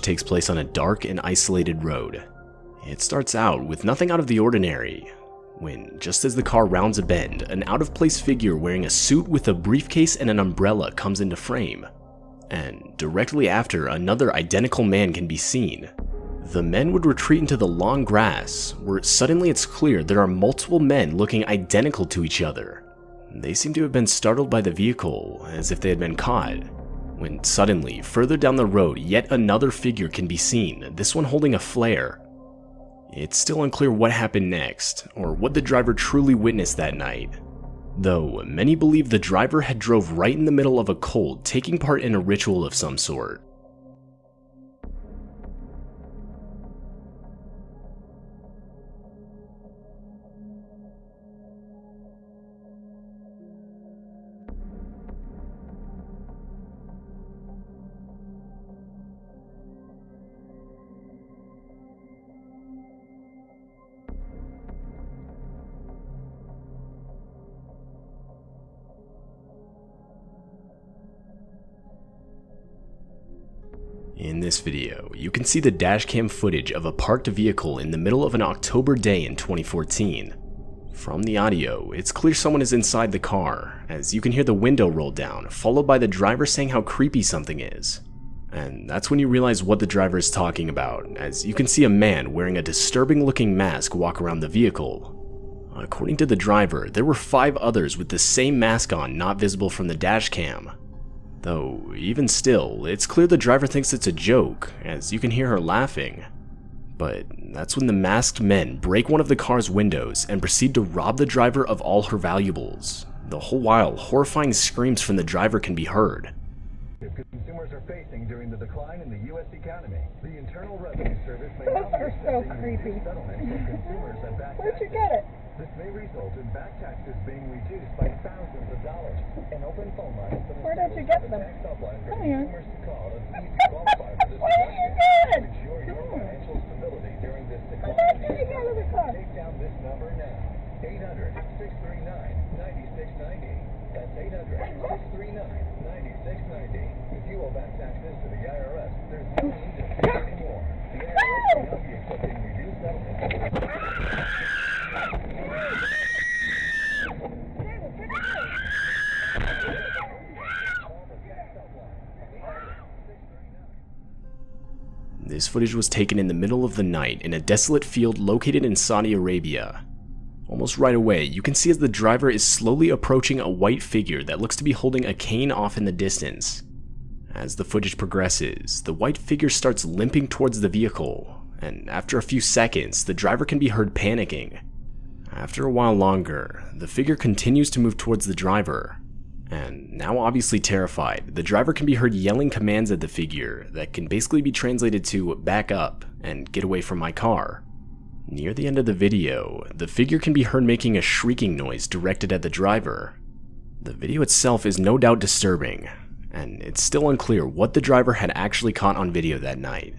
takes place on a dark and isolated road. It starts out with nothing out of the ordinary, when just as the car rounds a bend, an out-of-place figure wearing a suit with a briefcase and an umbrella comes into frame. And directly after, another identical man can be seen. The men would retreat into the long grass, where suddenly it's clear there are multiple men looking identical to each other. They seem to have been startled by the vehicle, as if they had been caught, when suddenly, further down the road, yet another figure can be seen, this one holding a flare. It's still unclear what happened next, or what the driver truly witnessed that night, though many believe the driver had drove right in the middle of a cult, taking part in a ritual of some sort. In this video, you can see the dashcam footage of a parked vehicle in the middle of an October day in 2014. From the audio, it's clear someone is inside the car, as you can hear the window roll down, followed by the driver saying how creepy something is. And that's when you realize what the driver is talking about, as you can see a man wearing a disturbing looking mask walk around the vehicle. According to the driver, there were 5 others with the same mask on not visible from the dashcam. Though, even still, it's clear the driver thinks it's a joke, as you can hear her laughing. But that's when the masked men break one of the car's windows and proceed to rob the driver of all her valuables. The whole while, horrifying screams from the driver can be heard. Consumers are facing during the decline in the U.S. economy. The Internal Revenue Service may now be so creepy. settlements from consumers and back Where'd you taxes. get it? This may result in back taxes being reduced by thousands of dollars. An open phone line for the Where did you get them? tax helpline for Come here. consumers to call to see if you qualify for this What are you doing? ensure your Come on. financial stability during this Come decline. back here, get out of the car. Take down this number now. 800-639-9690. That's 800-639-9690. If you owe back taxes to the IRS, there's no need to fear anymore. The IRS will now be accepting reduced settlements. This footage was taken in the middle of the night in a desolate field located in Saudi Arabia. Almost right away, you can see as the driver is slowly approaching a white figure that looks to be holding a cane off in the distance. As the footage progresses, the white figure starts limping towards the vehicle, and after a few seconds, the driver can be heard panicking. After a while longer, the figure continues to move towards the driver, and now obviously terrified, the driver can be heard yelling commands at the figure that can basically be translated to "back up" and "get away from my car." Near the end of the video, the figure can be heard making a shrieking noise directed at the driver. The video itself is no doubt disturbing, and it's still unclear what the driver had actually caught on video that night.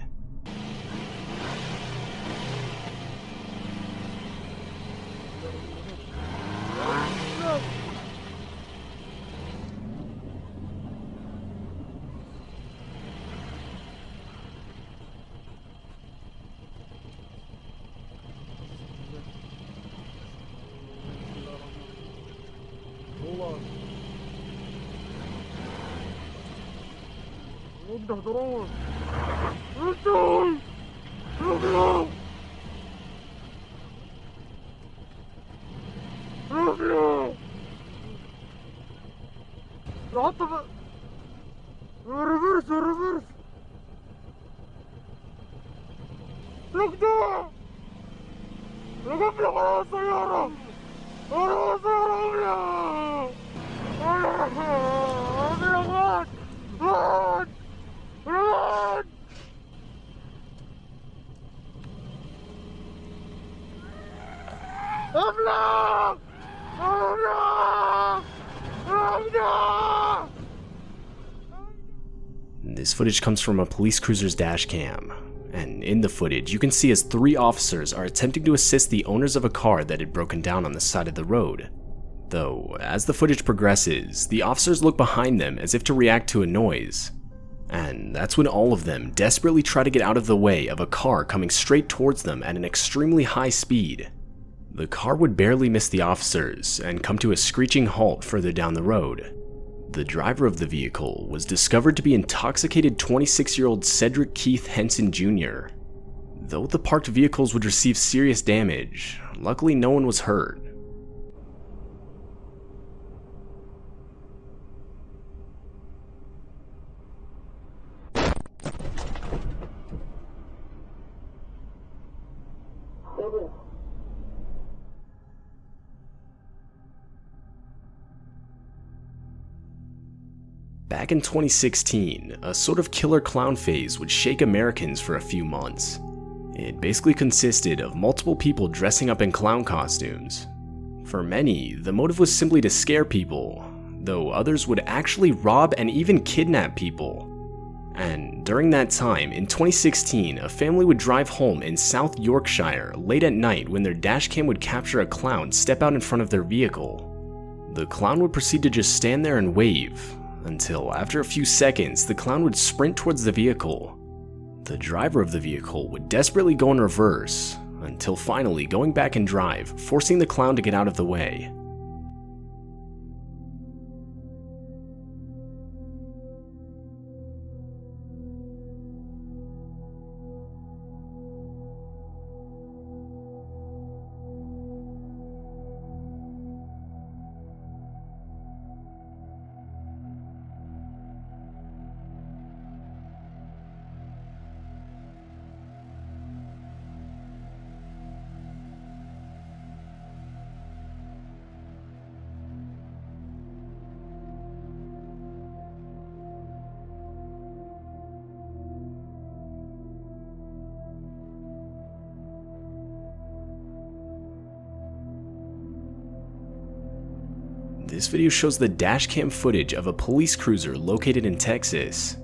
Reverse! Look there! Look up على السيارة! على السيارة! Run! Run! أبلغ! أبلغ! أبلغ! This footage comes from a police cruiser's dash cam, and in the footage you can see as 3 officers are attempting to assist the owners of a car that had broken down on the side of the road. Though, as the footage progresses, the officers look behind them as if to react to a noise, And that's when all of them desperately try to get out of the way of a car coming straight towards them at an extremely high speed. The car would barely miss the officers and come to a screeching halt further down the road. The driver of the vehicle was discovered to be intoxicated 26-year-old Cedric Keith Henson Jr. Though the parked vehicles would receive serious damage, luckily no one was hurt. Back in 2016, a sort of killer clown phase would shake Americans for a few months. It basically consisted of multiple people dressing up in clown costumes. For many, the motive was simply to scare people, though others would actually rob and even kidnap people. And during that time, in 2016, a family would drive home in South Yorkshire late at night when their dashcam would capture a clown step out in front of their vehicle. The clown would proceed to just stand there and wave, until after a few seconds, the clown would sprint towards the vehicle. The driver of the vehicle would desperately go in reverse, until finally going back in drive, forcing the clown to get out of the way. This video shows the dashcam footage of a police cruiser located in Texas.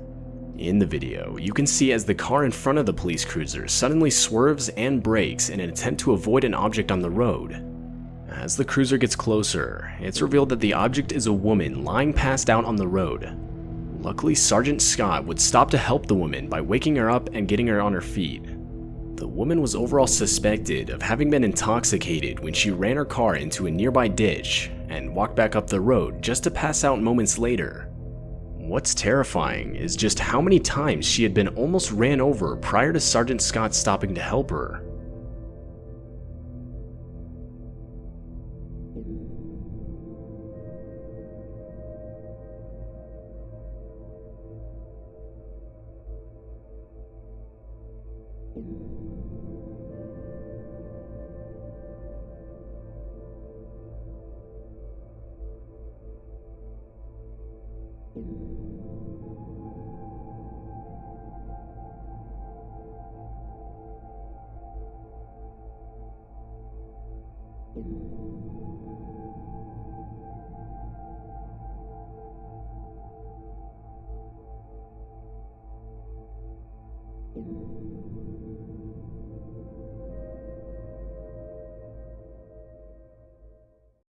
In the video, you can see as the car in front of the police cruiser suddenly swerves and brakes in an attempt to avoid an object on the road. As the cruiser gets closer, it's revealed that the object is a woman lying passed out on the road. Luckily, Sergeant Scott would stop to help the woman by waking her up and getting her on her feet. The woman was overall suspected of having been intoxicated when she ran her car into a nearby ditch and walked back up the road just to pass out moments later. What's terrifying is just how many times she had been almost ran over prior to Sergeant Scott stopping to help her.